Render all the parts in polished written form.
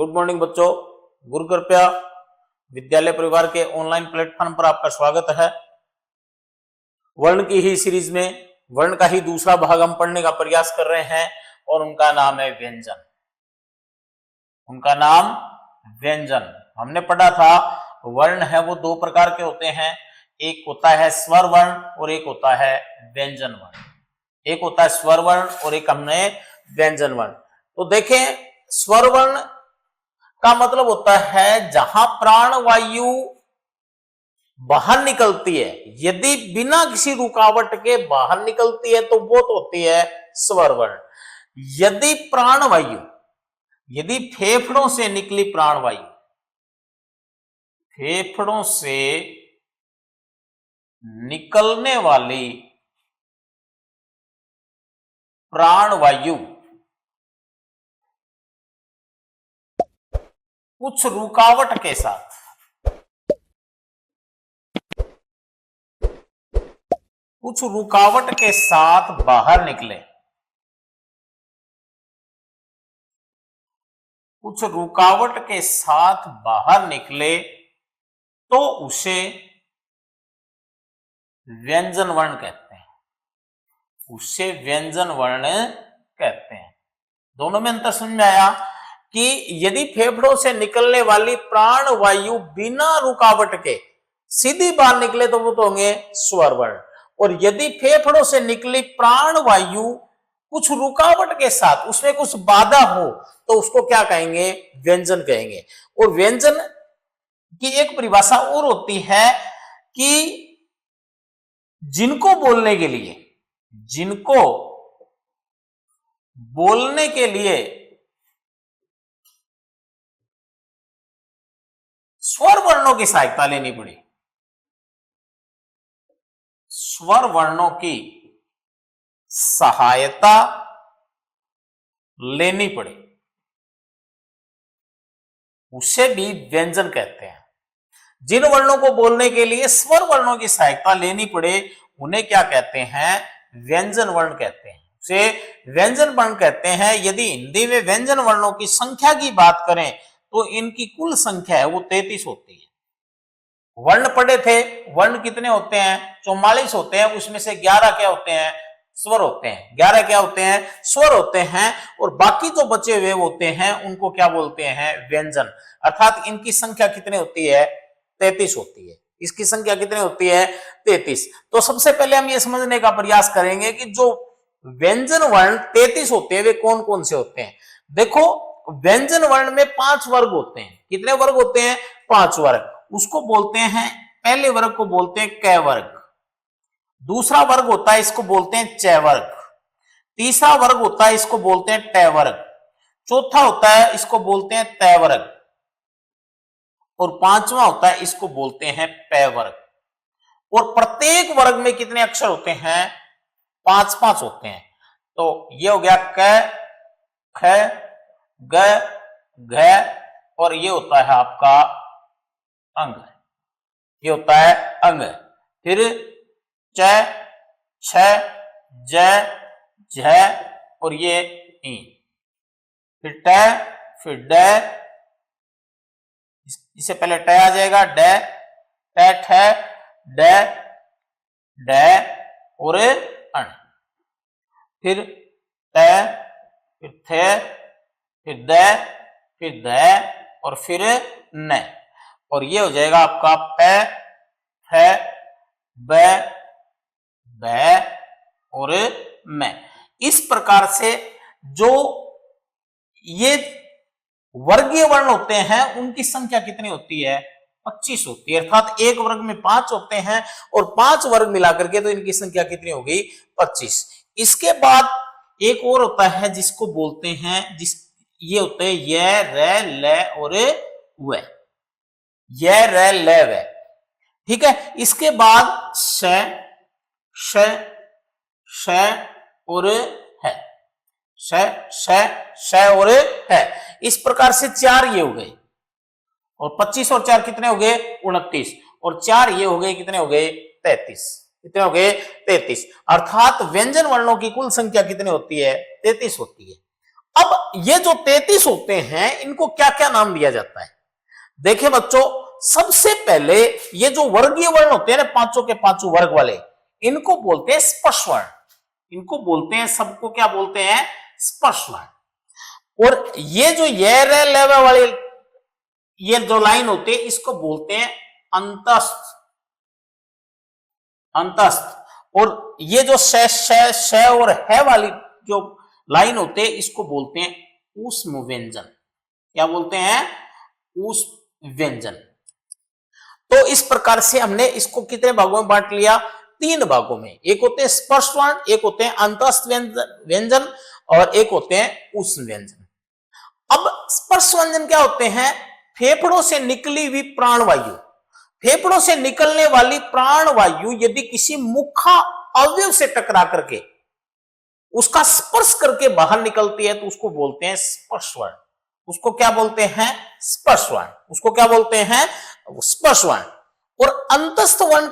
Good morning बच्चों, गुरु कृपया विद्यालय परिवार के ऑनलाइन प्लेटफॉर्म पर आपका स्वागत है। वर्ण की ही सीरीज में वर्ण का ही दूसरा भाग हम पढ़ने का प्रयास कर रहे हैं और उनका नाम है व्यंजन। उनका नाम व्यंजन। हमने पढ़ा था वर्ण है वो दो प्रकार के होते हैं, एक होता है स्वर वर्ण और एक होता है व्यंजन वर्ण। एक होता है स्वर वर्ण और एक हमने व्यंजन वर्ण। तो देखें, स्वर वर्ण का मतलब होता है जहां प्राण वायु बाहर निकलती है, यदि बिना किसी रुकावट के बाहर निकलती है तो वो तो होती है स्वर वर्ण। यदि प्राण वायु, यदि फेफड़ों से निकली प्राण वायु, फेफड़ों से निकलने वाली प्राण वायु कुछ रुकावट के साथ, कुछ रुकावट के साथ बाहर निकले, कुछ रुकावट के साथ बाहर निकले तो उसे व्यंजन वर्ण कहते हैं। उसे व्यंजन वर्ण कहते हैं। दोनों में अंतर समझ में आया कि यदि फेफड़ों से निकलने वाली प्राण वायु बिना रुकावट के सीधी बाहर निकले तो वो तो होंगे स्वर वर्ण, और यदि फेफड़ों से निकली प्राण वायु कुछ रुकावट के साथ, उसमें कुछ बाधा हो तो उसको क्या कहेंगे? व्यंजन कहेंगे। और व्यंजन की एक परिभाषा और होती है कि जिनको बोलने के लिए, जिनको बोलने के लिए स्वर वर्णों की सहायता लेनी पड़ी, स्वर वर्णों की सहायता लेनी पड़े, उसे भी व्यंजन कहते हैं। जिन वर्णों को बोलने के लिए स्वर वर्णों की सहायता लेनी पड़े उन्हें क्या कहते हैं? व्यंजन वर्ण कहते हैं। उसे व्यंजन वर्ण कहते हैं। यदि हिंदी में व्यंजन वर्णों की संख्या की बात करें तो इनकी कुल संख्या है वो 33 होती है। वर्ण पढ़े थे, वर्ण कितने होते हैं? 44 होते हैं। उसमें से 11 क्या होते हैं? स्वर होते हैं। 11 क्या होते हैं? स्वर होते हैं। और बाकी जो बचे हुए होते हैं उनको क्या बोलते हैं? व्यंजन। अर्थात इनकी संख्या कितनी होती है? 33 होती है। इसकी संख्या कितनी होती है? 33। तो सबसे पहले हम ये समझने का प्रयास करेंगे कि जो व्यंजन वर्ण 33 होते हैं वे कौन कौन से होते हैं। देखो, व्यंजन वर्ण में 5 वर्ग होते हैं। कितने वर्ग होते हैं? 5 वर्ग। उसको बोलते हैं, पहले वर्ग को बोलते हैं क वर्ग, दूसरा वर्ग होता है इसको बोलते हैं च वर्ग, तीसरा वर्ग होता है इसको बोलते हैं ट वर्ग, चौथा होता है इसको बोलते हैं त वर्ग, और पांचवा होता है इसको बोलते हैं प वर्ग। और प्रत्येक वर्ग में कितने अक्षर होते हैं? 5-5 होते हैं। तो ये हो गया क, ख, ग, घ, और ये होता है आपका अंग। ये होता है अंग। फिर च, छ, ज, झ, और ये ई। फिर ट, फिर ड, इससे पहले ट आ जाएगा, ड, ट, ठ, ड, ड, और अण। फिर त, फिर थ, फिर द, फिर ध, और फिर न। और ये हो जाएगा आपका प, फ, ब, भ, और म। इस प्रकार से जो ये वर्गीय वर्ण होते हैं उनकी संख्या कितनी होती है? 25 होती है। अर्थात एक वर्ग में 5 होते हैं और 5 वर्ग मिलाकर के तो इनकी संख्या कितनी हो गई? 25। इसके बाद एक और होता है जिसको बोलते हैं, ये होते हैं य, र, ल, और व। य, र, ल, व। ठीक है। इसके बाद श, श, श, और है। श, श, श, और है। इस प्रकार से 4 ये हो गए, और 25 और 4 कितने हो गए? 29। और 4 ये हो गए, कितने हो गए? 33। कितने हो गए? 33। अर्थात व्यंजन वर्णों की कुल संख्या कितनी होती है? 33 होती है। अब ये जो 33 होते हैं इनको क्या क्या नाम दिया जाता है? देखिए बच्चों, सबसे पहले ये जो वर्गीय वर्ण होते हैं ना, पांचों के पांचों वर्ग वाले, इनको बोलते हैं स्पर्श वर्ण। इनको बोलते हैं, सबको क्या बोलते हैं? स्पर्श वर्ण। और ये जो ये रे लेवे वाले ये जो लाइन होती है इसको बोलते हैं अंतस्थ। अंतस्थ। और ये जो श और है वाली जो लाइन होते हैं इसको बोलते हैं ऊष्म व्यंजन। क्या बोलते हैं? ऊष्म व्यंजन। तो इस प्रकार से हमने इसको कितने भागों में बांट लिया? 3 भागों में। एक होते हैं स्पर्श वर्ण, एक होते हैं अंतस्थ व्यंजन और एक होते हैं ऊष्म व्यंजन। अब स्पर्श व्यंजन क्या होते हैं? फेफड़ों से निकली हुई प्राणवायु, फेफड़ों से निकलने वाली प्राणवायु यदि किसी मुखा अवयव से टकरा करके उसका स्पर्श करके बाहर निकलती है तो उसको बोलते हैं स्पर्श वर्ण। उसको क्या बोलते हैं? स्पर्श वर्ण। उसको क्या बोलते हैं? स्पर्श वर्ण। और अंतस्थ वर्ण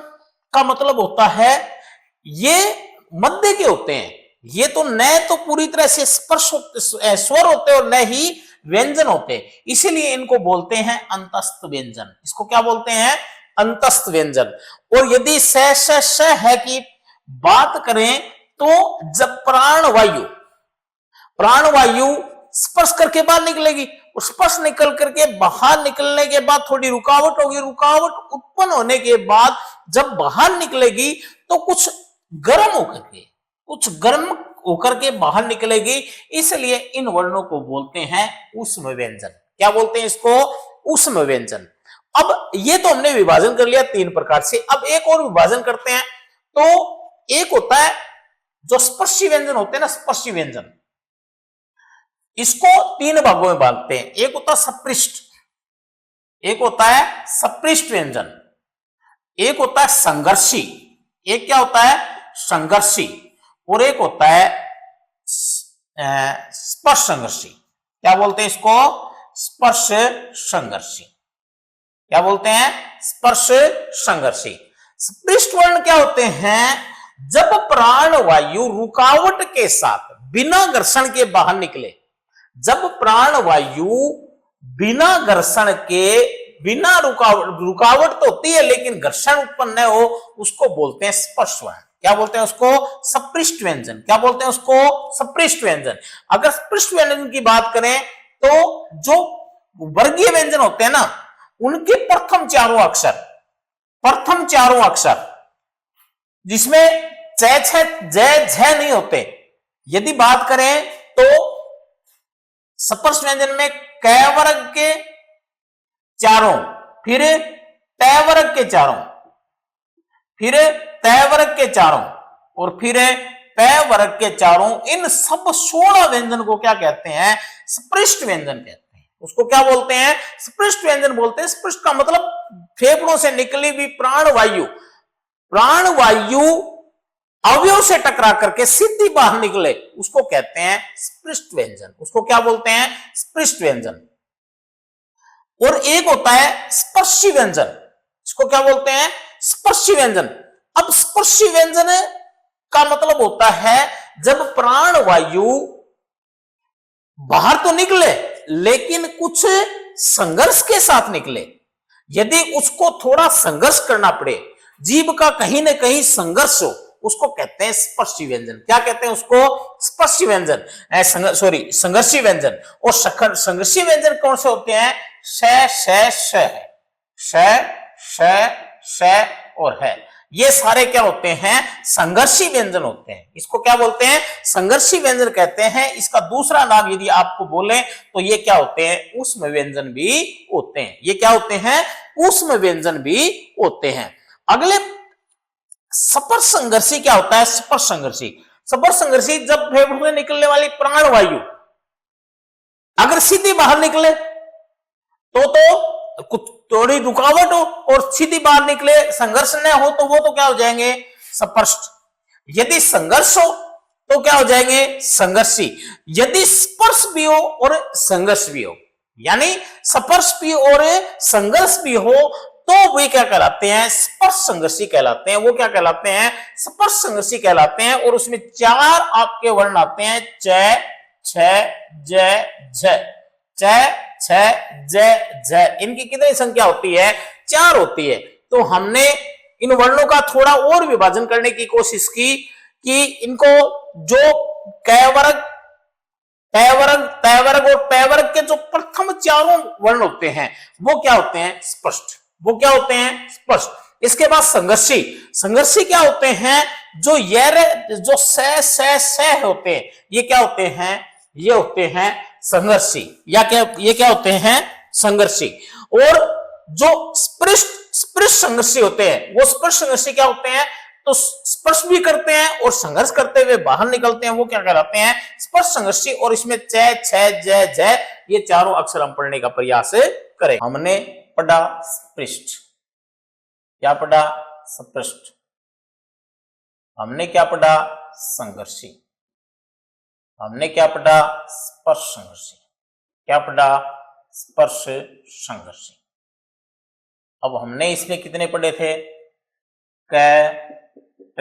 का मतलब होता है ये मध्य के होते हैं, ये तो न तो पूरी तरह से स्पर्श स्वर होते और न ही व्यंजन होते, इसीलिए इनको बोलते हैं अंतस्थ व्यंजन। इसको क्या बोलते हैं? अंतस्थ व्यंजन। और यदि श है की बात करें तो जब प्राणवायु स्पर्श करके बाहर निकलेगी, स्पर्श निकल करके बाहर निकलने के बाद थोड़ी रुकावट होगी, रुकावट उत्पन्न होने के बाद जब बाहर निकलेगी तो कुछ गर्म होकर के बाहर निकलेगी, इसलिए इन वर्णों को बोलते हैं ऊष्म व्यंजन। क्या बोलते हैं इसको? ऊष्म व्यंजन। अब ये तो हमने विभाजन कर लिया 3 प्रकार से। अब एक और विभाजन करते हैं। तो एक होता है जो स्पर्शी व्यंजन होते हैं ना, स्पर्शी व्यंजन, इसको 3 भागों में बांटते हैं। एक होता है सपृष्ठ, एक होता है सपृष्ठ व्यंजन, एक होता है संघर्षी, एक क्या होता है? संघर्षी, और एक होता है स्पर्श संघर्षी। क्या बोलते हैं इसको? स्पर्श संघर्षी। क्या बोलते हैं? स्पर्श संघर्षी। स्पृष्ट वर्ण क्या होते हैं? जब प्राणवायु रुकावट के साथ बिना घर्षण के बाहर निकले, जब प्राणवायु बिना घर्षण के, बिना रुकावट तो होती है लेकिन घर्षण उत्पन्न न हो, उसको बोलते हैं स्पर्श वर्ण। क्या बोलते हैं उसको? सपृष्ठ व्यंजन। क्या बोलते हैं उसको? सपृष्ठ व्यंजन। अगर सपृष्ठ व्यंजन की बात करें तो जो वर्गीय व्यंजन होते हैं ना, उनके प्रथम चारों अक्षर जिसमें जय झ नहीं होते। यदि बात करें तो सपृष्ठ व्यंजन में क वर्ग के चारों, फिर ट वर्ग के चारों, फिर त वर्ग के चारों और फिर प वर्ग के चारों, इन सब 16 व्यंजन को क्या कहते हैं? स्पृष्ट व्यंजन कहते हैं। उसको क्या बोलते हैं? स्पृष्ट व्यंजन बोलते हैं। स्पृष्ट का मतलब फेफड़ों से निकली हुई प्राणवायु अवयव से टकरा करके सीधी बाहर निकले, उसको कहते हैं स्पृष्ट व्यंजन। उसको क्या बोलते हैं? स्पृष्ट व्यंजन। और एक होता है स्पर्शी व्यंजन, इसको क्या बोलते हैं? स्पर्शी व्यंजन। अब स्पर्शी व्यंजन का मतलब होता है जब प्राणवायु बाहर तो निकले लेकिन कुछ संघर्ष के साथ निकले, यदि उसको थोड़ा संघर्ष करना पड़े, जीभ का कहीं ना कहीं संघर्ष हो, उसको कहते हैं स्पर्शी व्यंजन। क्या कहते हैं उसको? स्पर्शी व्यंजन, संघर्षी व्यंजन। और संघर्षी व्यंजन कौन से होते हैं? श और है, ये सारे क्या होते हैं? संघर्षी व्यंजन होते हैं। इसको क्या बोलते हैं? संघर्षी व्यंजन कहते हैं। इसका दूसरा नाम यदि आपको बोले तो ये क्या होते हैं? ऊष्म व्यंजन भी होते हैं। ये क्या होते हैं? ऊष्म व्यंजन भी होते हैं। अगले स्पर्श संघर्षी क्या होता है? स्पर्श संघर्षी जब फेफड़ों से निकलने वाली प्राणवायु अगर सीधी बाहर निकले तो कुछ थोड़ी रुकावट हो और सीधी बाहर निकले, संघर्ष न हो तो वो तो क्या हो जाएंगे? स्पर्श। यदि संघर्ष हो तो क्या हो जाएंगे? संघर्षी। यदि स्पर्श भी हो और संघर्ष भी हो, यानी स्पर्श भी और संघर्ष भी हो, तो वे क्या कहलाते हैं? स्पर्श संघर्षी कहलाते हैं। वो क्या कहलाते हैं? स्पर्श संघर्षी कहलाते हैं। और उसमें 4 आपके वर्ण आते हैं, च छ ज झ, छ छ ज झ, इनकी कितनी संख्या होती है? 4 होती है। तो हमने इन वर्णों का थोड़ा और विभाजन करने की कोशिश की कि इनको जो क वर्ग, ट वर्ग, त वर्ग और प वर्ग के जो प्रथम चारों वर्ण होते हैं वो क्या होते हैं? स्पष्ट। वो क्या होते हैं? स्पष्ट। इसके बाद संघर्षी। संघर्षी क्या होते हैं? जो जो स होते हैं, ये क्या होते हैं? ये होते हैं संघर्षी। या क्या, ये क्या होते हैं? संघर्षी। और जो स्पृष्ट संघर्षी होते हैं, वो स्पृष्ट संघर्षी क्या होते हैं? तो स्पर्श भी करते हैं और संघर्ष करते हुए बाहर निकलते हैं, वो क्या कहलाते हैं? स्पर्श संघर्षी। और इसमें च छ ज झ, ये चारों अक्षर हम पढ़ने का प्रयास करें। हमने पढ़ा स्पृष्ट, क्या पढ़ा? स्पृष्ट। हमने क्या पढ़ा? संघर्षी। हमने क्या पढ़ा? स्पर्श संघर्षी। क्या पढ़ा? स्पर्श संघर्षी। अब हमने इसमें कितने पढ़े थे? क, ट,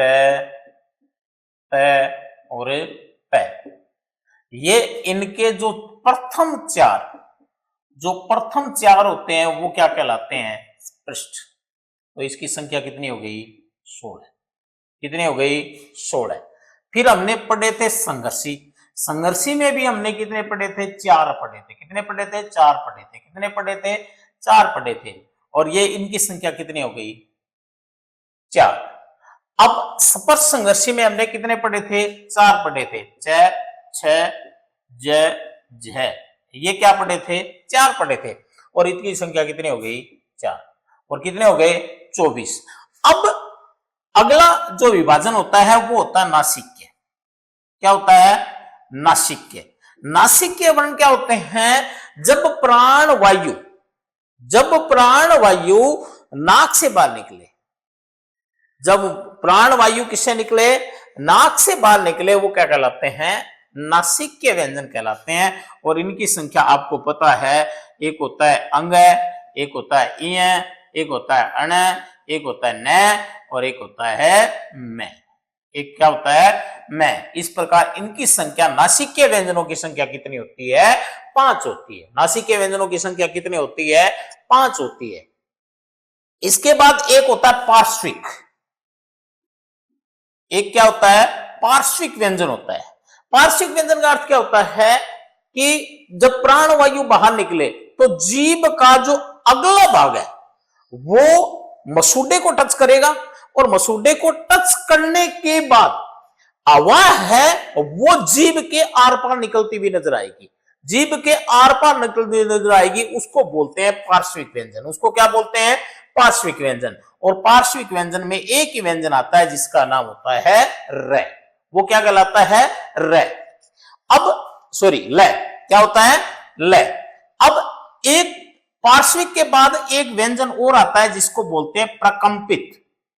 ट और प। ये इनके जो प्रथम चार होते हैं वो क्या कहलाते हैं? स्पृष्ट। तो इसकी संख्या कितनी हो गई? 16। कितनी हो गई? 16। फिर हमने पढ़े थे संघर्षी। संघर्षी में भी हमने कितने पढ़े थे? 4 पढ़े थे। कितने पढ़े थे? 4 पढ़े थे। कितने पढ़े थे? 4 पढ़े थे। और ये इनकी संख्या कितनी हो गई? 4। अब स्पर्श संघर्षी में हमने कितने पढ़े थे? 4 पढ़े थे। छ छ ज झ, ये क्या पढ़े थे? 4 पढ़े थे। और इनकी संख्या कितनी हो गई? 4। और कितने हो गए? 24। अब अगला जो विभाजन होता है वो होता है नासिक्य। क्या होता है? नासिक्य। नासिक्य वर्ण क्या होते हैं? जब प्राण वायु नाक से बाहर निकले, जब प्राण वायु किससे निकले? नाक से बाहर निकले, वो क्या कहलाते हैं? नासिक्य व्यंजन कहलाते हैं। और इनकी संख्या आपको पता है, एक होता है अंग, एक होता है इय, एक होता है अण, एक होता है न, और एक होता है मैं। एक क्या होता है? मैं। इस प्रकार इनकी संख्या, नासिक्य व्यंजनों की संख्या कितनी होती है? 5 होती है। नासिक्य व्यंजनों की संख्या कितनी होती है? 5 होती है। इसके बाद एक होता है पार्श्विक। एक क्या होता है? पार्श्विक व्यंजन होता है। पार्श्विक व्यंजन का अर्थ क्या होता है कि जब प्राण वायु बाहर निकले तो जीभ का जो अगला भाग है वो मसूड़े को टच करेगा, और मसूड़े को टच करने के बाद हवा है वो जीभ के आर पार निकलती हुई नजर आएगी। जीभ के आर पार निकलती हुई नजर आएगी, उसको बोलते हैं पार्श्विक व्यंजन। उसको क्या बोलते हैं? पार्श्विक व्यंजन। और पार्श्विक व्यंजन में एक ही व्यंजन आता है जिसका नाम होता है र। वो क्या कहलाता है? र। अब सॉरी, ल। क्या होता है? ल। अब एक पार्श्विक के बाद एक व्यंजन और आता है जिसको बोलते हैं प्रकंपित।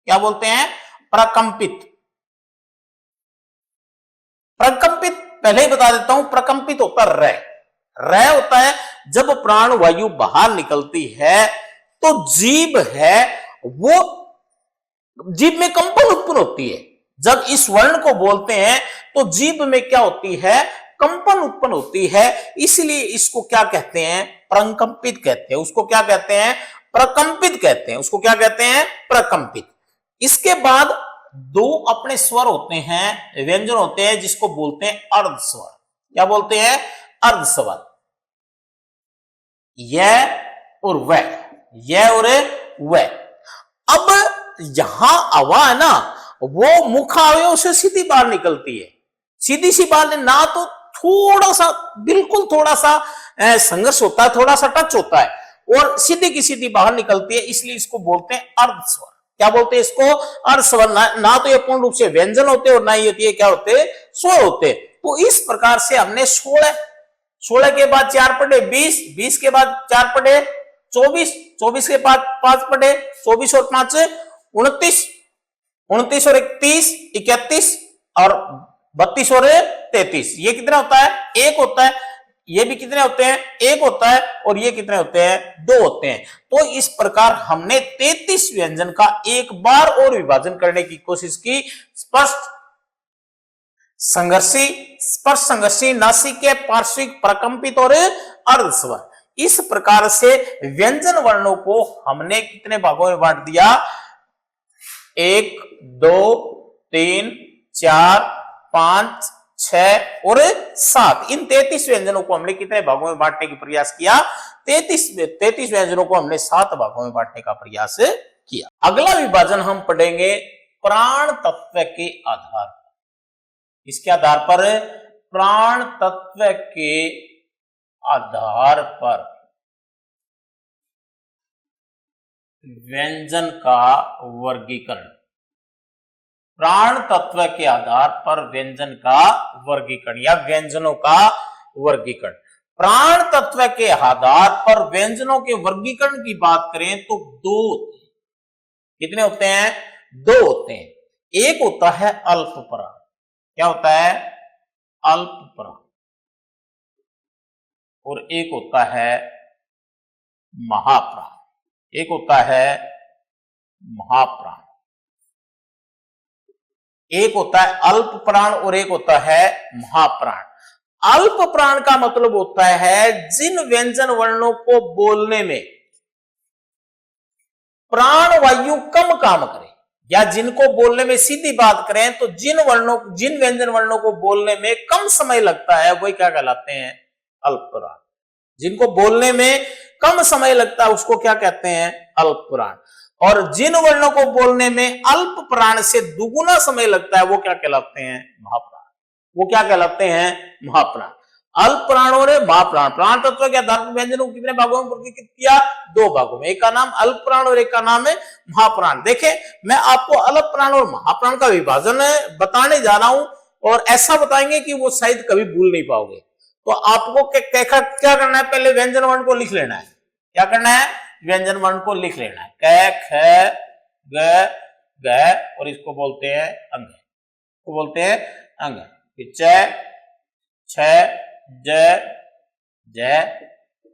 क्या बोलते हैं? प्रकंपित। प्रकंपित पहले ही बता देता हूं, प्रकंपित होता है र। र होता है जब प्राण वायु बाहर निकलती है तो जीभ है वो, जीभ में कंपन उत्पन्न होती है। जब इस वर्ण को बोलते हैं तो जीभ में क्या होती है? कंपन उत्पन्न होती है। इसलिए इसको क्या कहते हैं? प्रकंपित कहते हैं। उसको क्या कहते हैं? प्रकंपित कहते हैं। उसको क्या कहते हैं? प्रकंपित। इसके बाद 2 अपने स्वर होते हैं, व्यंजन होते हैं जिसको बोलते हैं अर्ध स्वर। क्या बोलते हैं? अर्ध स्वर। यह और वह, यह और वह। अब यहां हवा है ना, वो मुख अवयव से सीधी बाहर निकलती है। सीधी सी बाहर ना, तो थोड़ा सा, बिल्कुल थोड़ा सा संघर्ष होता है, थोड़ा सा टच होता है, और सीधी की सीधी बाहर निकलती है। इसलिए इसको बोलते हैं अर्ध स्वर। क्या बोलते हैं इसको? अर्ध स्वर। ना तो ये पूर्ण रूप से व्यंजन होते और ना ये क्या होते? स्वर होते। तो इस प्रकार से हमने 16 के बाद 4 पढ़े 20 के बाद 4 पढ़े 24 के बाद 5 पढ़े 24 और 5 29 और 1 31 और 32 और 33। ये कितना होता है? 1 होता है। ये भी कितने होते हैं? 1 होता है। और ये कितने होते हैं? 2 होते हैं। तो इस प्रकार हमने 33 व्यंजन का एक बार और विभाजन करने की कोशिश की। स्पष्ट, संघर्षी, स्पर्श संघर्षी, नासिकीय, पार्श्विक, प्रकंपित और अर्धस्वर। इस प्रकार से व्यंजन वर्णों को हमने कितने भागों में बांट दिया? 1, 2, 3, 4, 5, 6 और 7। इन 33 व्यंजनों को हमने कितने भागों में बांटने की प्रयास किया? 33 व्यंजनों को हमने 7 भागों में बांटने का प्रयास किया। अगला विभाजन हम पढ़ेंगे प्राण तत्व के आधार पर। इसके आधार पर, प्राण तत्व के आधार पर व्यंजन का वर्गीकरण। प्राण तत्व के आधार पर व्यंजन का वर्गीकरण या व्यंजनों का वर्गीकरण। प्राण तत्व के आधार पर व्यंजनों के वर्गीकरण की बात करें तो 2 होते हैं। कितने होते हैं? 2 होते हैं। एक होता है अल्प प्राण। क्या होता है? अल्प प्राण। और एक होता है महाप्राण। एक होता है महाप्राण। एक होता है अल्प प्राण और एक होता है महाप्राण। अल्प प्राण का मतलब होता है जिन व्यंजन वर्णों को बोलने में प्राण वायु कम काम करे, या जिनको बोलने में सीधी बात करें तो जिन व्यंजन वर्णों को बोलने में कम समय लगता है वही क्या कहलाते हैं? अल्प प्राण। जिनको बोलने में कम समय लगता है उसको क्या कहते हैं? अल्प प्राण। और जिन वर्णों को बोलने में अल्प प्राण से दुगुना समय लगता है वो क्या कहलाते हैं? महाप्राण। वो क्या कहलाते हैं? महाप्राण। अल्प प्राण और महाप्राण। प्राण तत्व के आधार पर व्यंजनों को कितने भागों में वर्गीकृत किया? 2 भागों में। एक का नाम अल्प प्राण और एक का नाम है महाप्राण। देखें, मैं आपको अल्प प्राण और महाप्राण का विभाजन बताने जा रहा हूं और ऐसा बताएंगे कि वो शायद कभी भूल नहीं पाओगे। तो आपको क्या करना है? पहले व्यंजन वर्ण को लिख लेना है। क्या करना है? व्यंजन वर्ण को लिख लेना है। क, ख, ग, घ और इसको बोलते हैं अंग। इसको बोलते हैं अंग। च, छ, ज, ज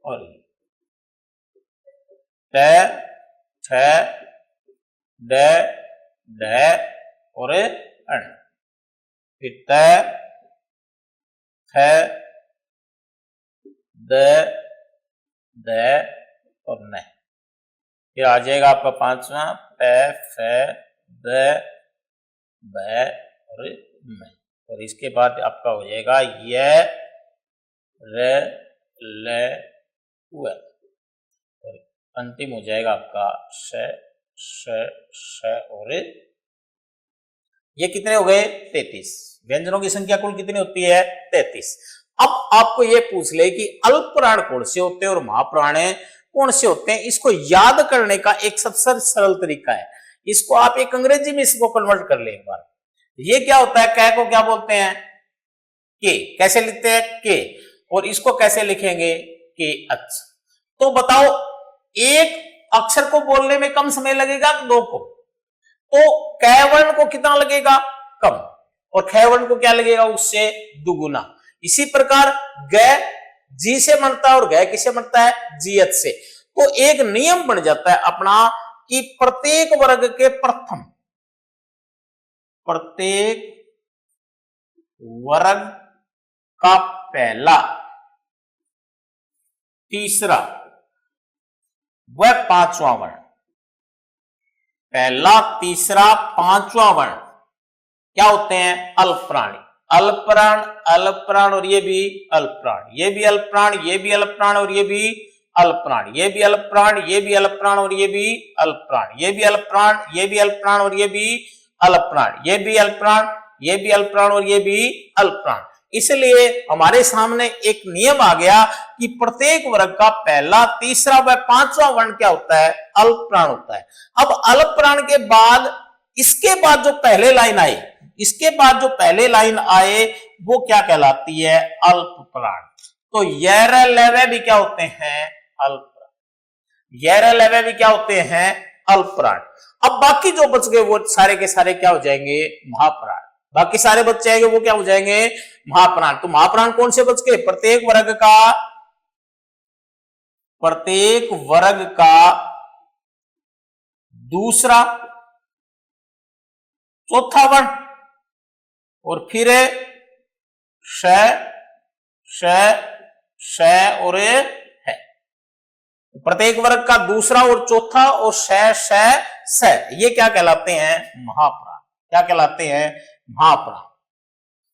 और त, थ, ड, ढ और अण। फिर त, थ, द, द और न। फिर आ जाएगा आपका 5वां प, फ, द, ब और म। और इसके बाद आपका हो जाएगा य, र, ल, व और अंतिम हो जाएगा आपका श, श और ये कितने हो गए? 33। व्यंजनों की संख्या कुल कितनी होती है? 33। अब आपको ये पूछ ले कि अल्प प्राण कौन से होते हैं और महाप्राण कौन से होते हैं, इसको याद करने का एक सबसे सरल तरीका है। इसको आप एक अंग्रेजी में इसको कन्वर्ट कर ले एक बार। ये क्या होता है? कै को क्या बोलते हैं? के। कैसे लिखते हैं? के। और इसको कैसे लिखेंगे? के अक्ष। तो बताओ, एक अक्षर को बोलने में कम समय लगेगा 2 को, तो कै वर्ण को कितना लगेगा? कम। और ख वर्ण को क्या लगेगा? उससे दुगुना। इसी प्रकार ग जी से बनता है और ग किसे बनता है? जीयत से। तो एक नियम बन जाता है अपना कि प्रत्येक वर्ग के प्रथम, प्रत्येक वर्ग का पहला, तीसरा व 5वां वर्ण, पहला, तीसरा, 5वां वर्ण क्या होते हैं? अल्प प्राणी। अल्प प्राण, अल्प प्राण और ये भी अल्प प्राण, ये भी अल्प प्राण, ये भी अल्प प्राण और ये भी अल्प प्राण, ये भी अल्प प्राण, ये भी अल्प प्राण और ये भी अल्प प्राण, ये भी अल्प प्राण, ये भी अल्प प्राण और ये भी अल्प प्राण, ये भी अल्प प्राण, ये भी अल्प प्राण और ये भी अल्प प्राण। इसलिए हमारे सामने एक नियम आ गया कि प्रत्येक वर्ग का पहला, तीसरा व 5वां वर्ण क्या होता है? अल्प प्राण होता है। अब अल्प प्राण के बाद, इसके बाद जो पहले लाइन आए, इसके बाद जो पहले लाइन आए वो क्या कहलाती है? अल्प प्राण। तो यर लेवे भी क्या होते हैं? अल्प प्राण। यर लेवे भी क्या होते हैं? अल्प प्राण। अब बाकी जो बच गए वो सारे के सारे क्या हो जाएंगे? महाप्राण। बाकी सारे बच जाएंगे वो क्या हो जाएंगे? महाप्राण। तो महाप्राण कौन से बच गए? प्रत्येक वर्ग का दूसरा, चौथा वर्ण और फिर श, श, श और है। प्रत्येक वर्ग का दूसरा और चौथा और श, ये क्या कहलाते हैं? महाप्राण। क्या कहलाते हैं? महाप्राण।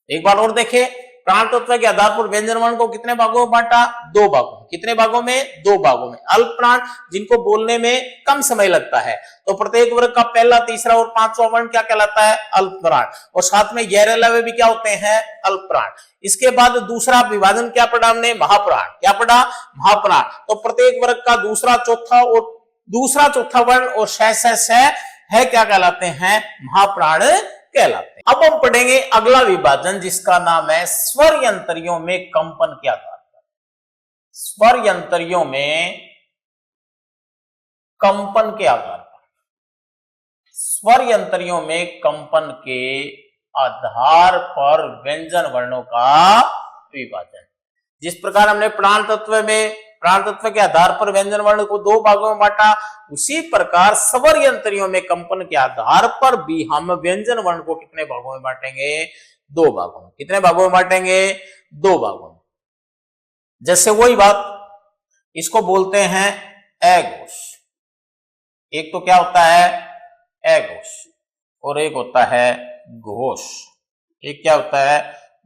एक बार और देखें, प्राण तत्व के आधार पर व्यंजन वर्ण को कितने भागों में बांटा? 2 भागों में। कितने भागों में? 2 भागों में। अल्प प्राण, जिनको बोलने में कम समय लगता है, तो प्रत्येक वर्ग का पहला, तीसरा और 5वां वर्ण क्या कहलाता है? अल्प प्राण। और साथ में गैर लवे भी क्या होते हैं? अल्प प्राण। इसके बाद दूसरा विभाजन क्या पढ़ा हमने? महाप्राण। क्या पढ़ा? महाप्राण। तो प्रत्येक वर्ग का दूसरा, चौथा वर्ण और श है क्या कहलाते हैं? महाप्राण कहलाते हैं। अब हम पढ़ेंगे अगला विभाजन, जिसका नाम है स्वर यंत्रियों में कंपन के आधार पर। स्वर यंत्रियों में कंपन के आधार पर। स्वर यंत्रियों में कंपन के आधार पर व्यंजन वर्णों का विभाजन। जिस प्रकार हमने प्राण तत्व के आधार पर व्यंजन वर्ण को 2 भागों में बांटा, उसी प्रकार स्वर यंत्रियों में कंपन के आधार पर भी हम व्यंजन वर्ण को कितने भागों में बांटेंगे? 2 भागों में। कितने भागों में बांटेंगे? 2 भागों में। जैसे वही बात, इसको बोलते हैं अघोष। एक तो क्या होता है? अघोष। और एक होता है घोष। एक क्या होता है?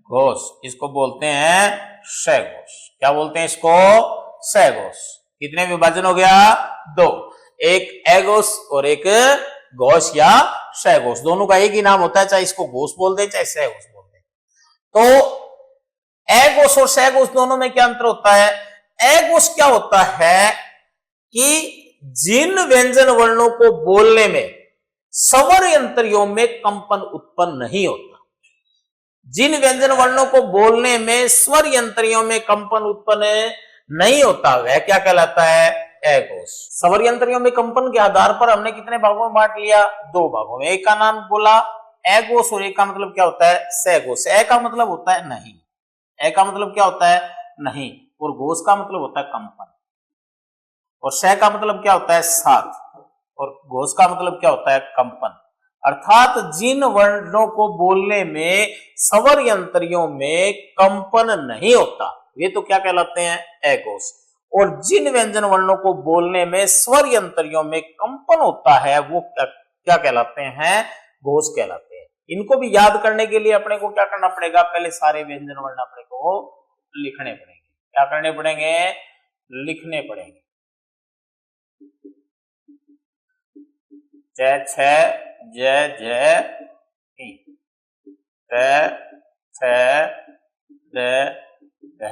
घोष। इसको बोलते हैं सघोष। क्या बोलते हैं इसको? सघोष। कितने विभाजन हो गया? 2। एक अघोष और एक घोष या सघोष। दोनों का एक ही नाम होता है, चाहे इसको घोष बोल दे चाहे सघोष बोल दे। तो अघोष और सघोष दोनों में क्या अंतर होता है? अघोष क्या होता है कि जिन व्यंजन वर्णों को बोलने में स्वर यंत्रियों में कंपन उत्पन्न नहीं होता, जिन व्यंजन वर्णों को बोलने में स्वर यंत्रियों में कंपन उत्पन्न नहीं होता, वह क्या कहलाता है? अघोष। स्वर यंत्रियों में कंपन के आधार पर हमने कितने भागों में बांट लिया? 2 भागों में। एक का नाम बोला अघोष और एक का मतलब क्या होता है? सघोष। अ का मतलब होता है नहीं, अ का मतलब क्या होता है? नहीं, और घोष का मतलब होता है कंपन, और स का मतलब क्या होता है? साथ, और घोष का मतलब क्या होता है? कंपन। अर्थात जिन वर्णों को बोलने में स्वर यंत्रियों में कंपन नहीं होता, वे तो क्या कहलाते हैं? अघोष। और जिन व्यंजन वर्णों को बोलने में स्वर यंत्रियों में कंपन होता है, वो क्या कहलाते हैं? घोष कहलाते हैं। इनको भी याद करने के लिए अपने को क्या करना पड़ेगा? पहले सारे व्यंजन वर्ण अपने को लिखने पड़ेंगे। क्या करने पड़ेंगे? लिखने पड़ेंगे। ज, छ, ज, इ, त, थ, द, ध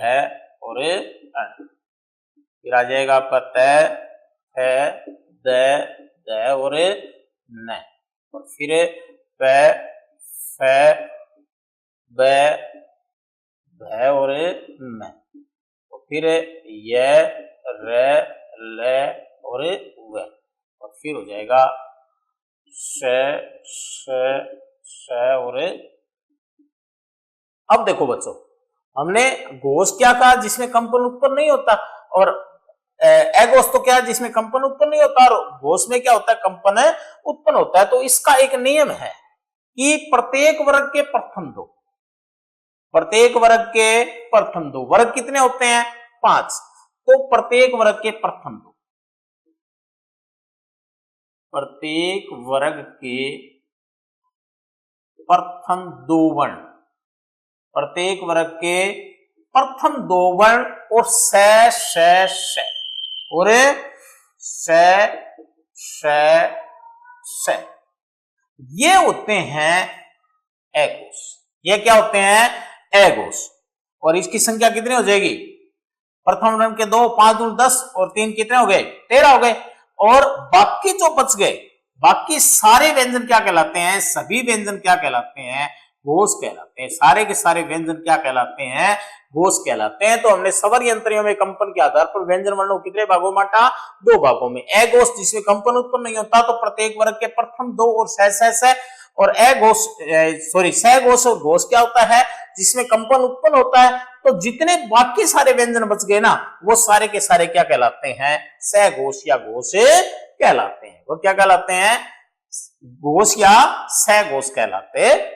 और अण। फिर आ जाएगा आपका त, थ, द और न। और फिर प, फ, ब, भ और न। और फिर य, र, ल और व। और फिर हो जाएगा श और। अब देखो बच्चों, हमने घोष क्या कहा? जिसमें कंपन उत्पन्न नहीं होता। और अघोष तो क्या? जिसमें कंपन उत्पन्न नहीं होता। और घोष में क्या होता है? कंपन उत्पन्न होता है। तो इसका एक नियम है कि प्रत्येक वर्ग के प्रथम 2, प्रत्येक वर्ग के प्रथम 2, वर्ग कितने होते हैं? 5। तो प्रत्येक वर्ग के प्रथम 2, प्रत्येक वर्ग के प्रथम 2 वर्ण, प्रत्येक वर्ग के प्रथम 2 वर्ण और श और श, ये होते हैं अघोष। ये क्या होते हैं? अघोष। और इसकी संख्या कितनी हो जाएगी? प्रथम वर्ण के 2, 5 दूनी 10 और 3 कितने हो गए? 13 हो गए। और बाकी जो बच गए, बाकी सारे व्यंजन क्या कहलाते हैं? सभी व्यंजन क्या कहलाते हैं? घोष कहलाते हैं। सारे के सारे व्यंजन क्या कहलाते हैं? घोष कहलाते हैं। तो हमने स्वर यंत्रियों में कंपन के आधार पर व्यंजन वर्णों कितने भागों में बांटा? 2 भागों में। अघोष जिसमें कंपन उत्पन्न नहीं होता, तो प्रत्येक वर्ग के प्रथम 2 और श और अघोष सघोष और घोष क्या होता है? जिसमें कंपन उत्पन्न होता है। तो जितने बाकी सारे व्यंजन बच गए ना, वो सारे के सारे क्या कहलाते हैं? सघोष या घोष कहलाते हैं। वो क्या कहलाते हैं? घोष या सघोष कहलाते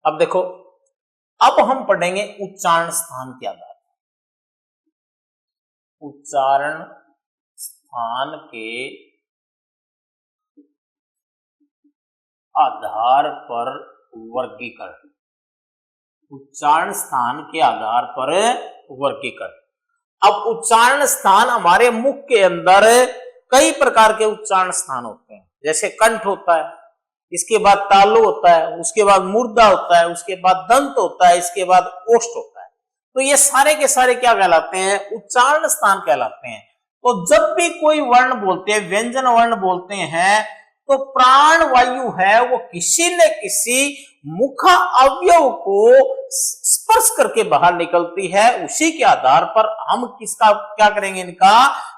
अब देखो, अब हम पढ़ेंगे उच्चारण स्थान के आधार पर। उच्चारण स्थान के आधार पर वर्गीकरण। उच्चारण स्थान के आधार पर वर्गीकरण। अब उच्चारण स्थान, हमारे मुख के अंदर कई प्रकार के उच्चारण स्थान होते हैं। जैसे कंठ होता है, इसके बाद तालु होता है, उसके बाद मूर्धा होता है, उसके बाद दंत होता है, इसके बाद ओष्ठ होता है। तो ये सारे के सारे क्या कहलाते हैं? उच्चारण स्थान कहलाते हैं। तो जब भी कोई वर्ण बोलते हैं, व्यंजन वर्ण बोलते हैं, तो प्राण वायु है वो किसी न किसी मुख अवयव को स्पर्श करके बाहर निकलती है। उसी के आधार पर हम किसका क्या करेंगे? इनका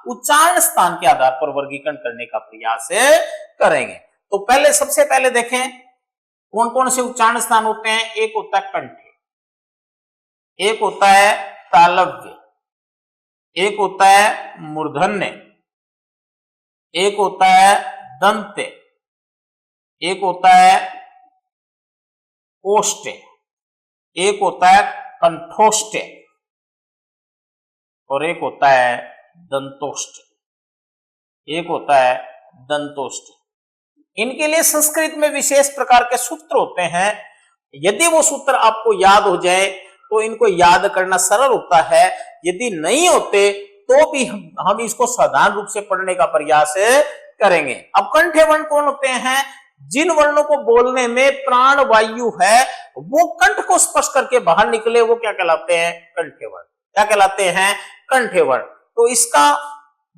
उच्चारण स्थान के आधार पर वर्गीकरण करने का प्रयास करेंगे। तो पहले, सबसे पहले देखें कौन कौन से उच्चारण स्थान होते हैं। एक होता है कंठ, एक होता है तालव्य, एक होता है मूर्धन्य, एक होता है दंत्य, एक होता है ओष्ठ, एक होता है कंठोष्ठ और एक होता है दंतोष्ठ। एक होता है दंतोष्ठ। इनके लिए संस्कृत में विशेष प्रकार के सूत्र होते हैं। यदि वो सूत्र आपको याद हो जाए तो इनको याद करना सरल होता है। यदि नहीं होते तो भी हम इसको साधारण रूप से पढ़ने का प्रयास करेंगे। अब कंठे वर्ण कौन होते हैं? जिन वर्णों को बोलने में प्राण वायु है वो कंठ को स्पर्श करके बाहर निकले, वो क्या कहलाते हैं? कंठे वर्ण। क्या कहलाते हैं? कंठे वर्ण। तो इसका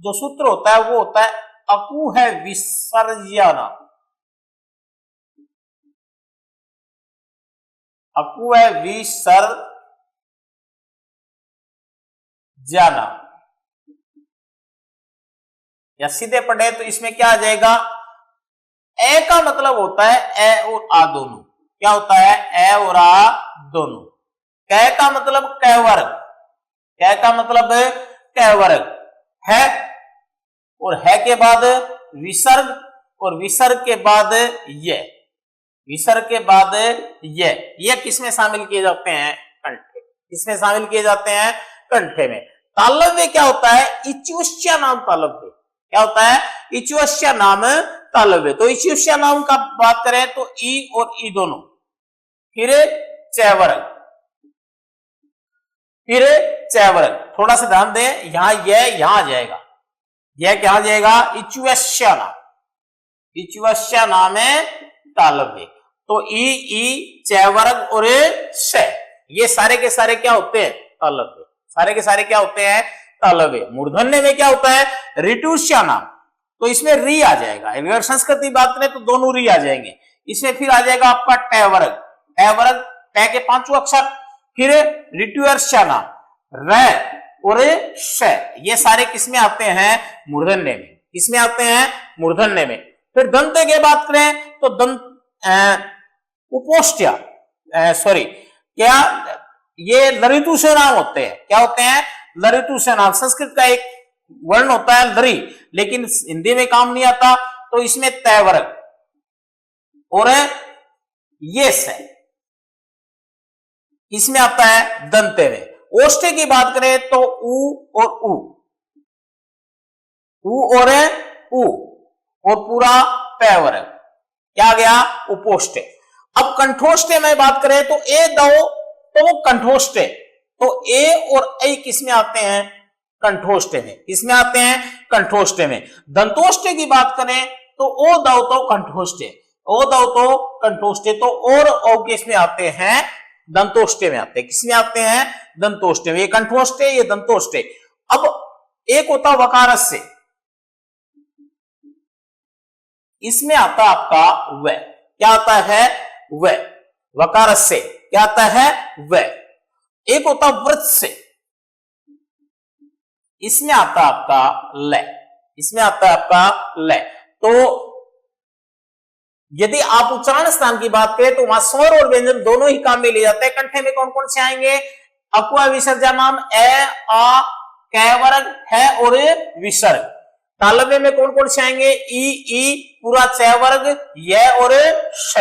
जो सूत्र होता है वो होता है अकु है विसर्जन। अकु है विसर्जन। या सीधे पढ़े तो इसमें क्या आ जाएगा? ए का मतलब होता है ए और आ दोनों। क्या होता है? ए और आ दोनों। कै का मतलब कै वर्ग। कै का मतलब कै वर्ग है, और है के बाद विसर्ग, और विसर्ग के बाद ये, विसर्ग के बाद ये किसमें शामिल किए जाते हैं? कंठे। किसमें शामिल किए जाते हैं? कंठे में। तालव्य क्या होता है? इच्युष्य नाम तालव्य। क्या होता है? इच्युष्य नाम तालव्य। तो इच्युष्य नाम का बात करें तो ई और ई दोनों, फिर चैवर्ग, फिर चैवर्ग। थोड़ा सा ध्यान दें, यहां यहां आ जाएगा, यह क्या आ जाएगा? इच्युष्य नाम। इच्युष्य नाम है तालव्य। तो ई चैवर्ग और श, ये सारे के सारे क्या होते हैं? तालव्य। सारे के सारे क्या होते हैं? तालव्य। मूर्धन्य में क्या होता है? ऋटुष्य नाम। तो इसमें री आ जाएगा। अगर संस्कृत की बात करें तो दोनों री आ जाएंगे। इसमें फिर आ जाएगा आपका टै वर्ग। टै वर्ग, टै के पांचों अक्षर, फिर ऋटुअर्ष्य नाम, र और श, ये सारे किसमें आते हैं? मूर्धन्य में। किसमें आते हैं? मूर्धन्य में। फिर दंत की बात करें तो दंत उपोष्ठ्य, सॉरी, क्या ये लरितु से नाम होते हैं। क्या होते हैं? लरितु से नाम। संस्कृत का एक वर्ण होता है लरी, लेकिन हिंदी में काम नहीं आता, तो इसमें तय वर्ग और ये से, इसमें आता है दंते में। ओष्ठ्य की बात करें तो उ और उ, उ और पूरा पै वर्ग, क्या गया? उपोष्ठ्य। अब कंठोष्ठ्य में बात करें तो ए दो तो कंठोष्ठ्य। तो ए और ऐ किसमें आते हैं? कंठोष्ठ्य में। किसमें आते हैं? कंठोष्ठ्य में। दंतोष्ठ्य की बात करें तो ओ दो तो कंठोष्ठ्य, ओ दो तो कंठोष्ठ्य। तो और ओ किसमें आते हैं? दंतोष्ठ्य में आते हैं। किसमें आते हैं? दंतोष्ठ्य में। ये कंठोष्ठ्य, ये दंतोष्ठ्य। अब एक होता वकारस्य, इसमें आता आपका व। क्या आता है? व। वकारस्य क्या आता है? व। एक होता वृत्स्य, इसमें आता आपका ल। इसमें आता है आपका ल। तो यदि आप उच्चारण स्थान की बात करें तो वहां स्वर और व्यंजन दोनों ही काम में ले जाते हैं। कंठे में कौन कौन से आएंगे? अक्वा विसर्जन नाम ए आ कै वर्ग है और विसर्ग। तालव्य में कौन कौन से आएंगे? ई पूरा चै वर्ग, य और श।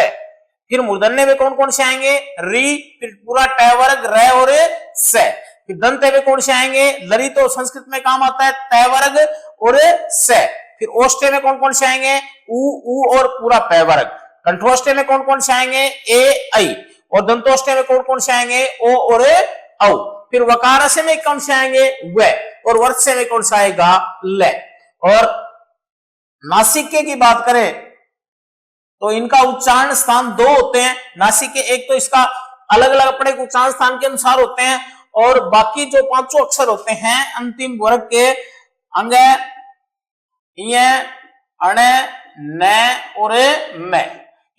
फिर मूर्धन्य में कौन कौन से आएंगे, री, फिर पूरा ट वर्ग, र और से। फिर दंत में कौन से आएंगे, लरी तो संस्कृत में काम आता है, त वर्ग और से। फिर ओष्ठ्य में कौन कौन से आएंगे, उ और पूरा प वर्ग। कंठोष्ठ्य में कौन कौन से आएंगे, ए, ऐ। और दंतोष्ठ्य में कौन कौन से आएंगे, ओ और औ। फिर वकारस्य में कौन से आएंगे, व। और वर्त्स्य में कौन सा आएगा, ल। और नासिके की बात करें तो इनका उच्चारण स्थान दो होते हैं। नासिके एक तो इसका अलग अलग अपने उच्चारण स्थान के अनुसार होते हैं, और बाकी जो पांचों अक्षर होते हैं अंतिम वर्ग के, अंग, य, अण, न और म,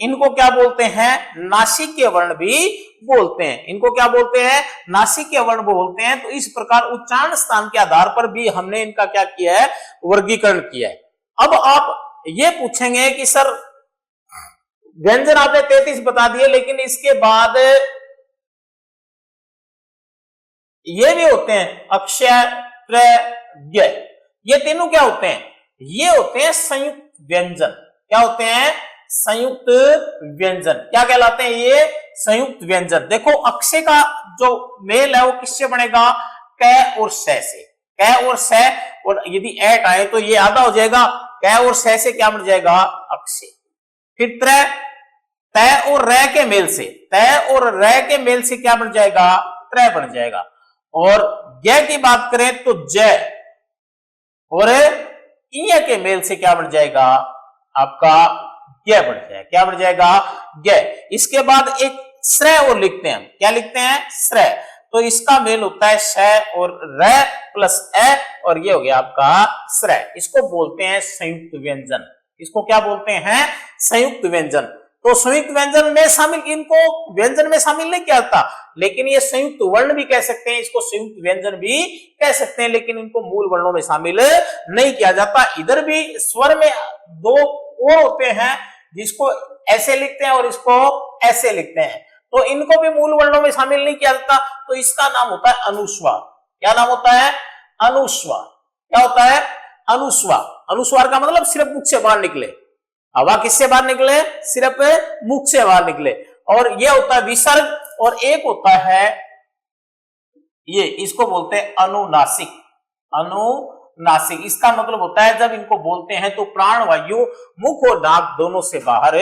इनको क्या बोलते हैं, नासिके वर्ण भी बोलते हैं। इनको क्या बोलते हैं, नासिके वर्ण बोलते हैं। तो इस प्रकार उच्चारण स्थान के आधार पर भी हमने इनका क्या किया है, वर्गीकरण किया है। अब आप ये पूछेंगे कि सर व्यंजन आपने 33 बता दिए, लेकिन इसके बाद ये भी होते हैं अक्षय, प्र, ज्ञ, ये तीनों क्या होते हैं, ये होते हैं संयुक्त व्यंजन। क्या होते हैं, संयुक्त व्यंजन। क्या कहलाते हैं ये, संयुक्त व्यंजन। देखो अक्षय का जो मेल है वो किससे बनेगा, क और स से। क और स, और यदि ऐट आए तो ये आधा हो जाएगा, क और स से क्या बन जाएगा, अक्षय। फिर त्र, त और र के मेल से, त और र के मेल से क्या बन जाएगा, त्र बन जाएगा। और ज्ञ की बात करें तो ज, और इ के मेल से क्या बन जाएगा, आपका ज्ञ बन जाएगा। क्या बन जाएगा, ज्ञ। इसके बाद एक श्रय और लिखते हैं, क्या लिखते हैं, श्रय। तो इसका मेल होता है श और र प्लस ए, और ये हो गया आपका श्रय। इसको बोलते हैं संयुक्त व्यंजन। इसको क्या बोलते हैं, संयुक्त व्यंजन। तो संयुक्त व्यंजन में शामिल, इनको व्यंजन में शामिल नहीं किया जाता, लेकिन ये संयुक्त वर्ण भी कह सकते हैं, इसको संयुक्त व्यंजन भी कह सकते हैं, लेकिन इनको मूल वर्णों में शामिल नहीं किया जाता। इधर भी स्वर में दो और होते हैं, जिसको ऐसे लिखते हैं और इसको ऐसे लिखते हैं, तो इनको भी मूल वर्णों में शामिल नहीं किया जाता। तो इसका नाम होता है अनुस्वार। क्या नाम होता है, अनुस्वार। क्या होता है, अनुस्वार। अनुस्वार का मतलब सिर्फ मुख से बाहर निकले, हवा किससे बाहर निकले, सिर्फ मुख से बाहर निकले। और ये होता है विसर्ग, और एक होता है ये, इसको बोलते हैं अनुनासिक। अनुनासिक इसका मतलब होता है जब इनको बोलते हैं तो प्राण वायु मुख और नाक दोनों से बाहर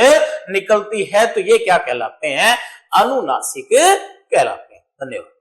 निकलती है, तो ये क्या कहलाते हैं, अनुनासिक कहलाते हैं। धन्यवाद।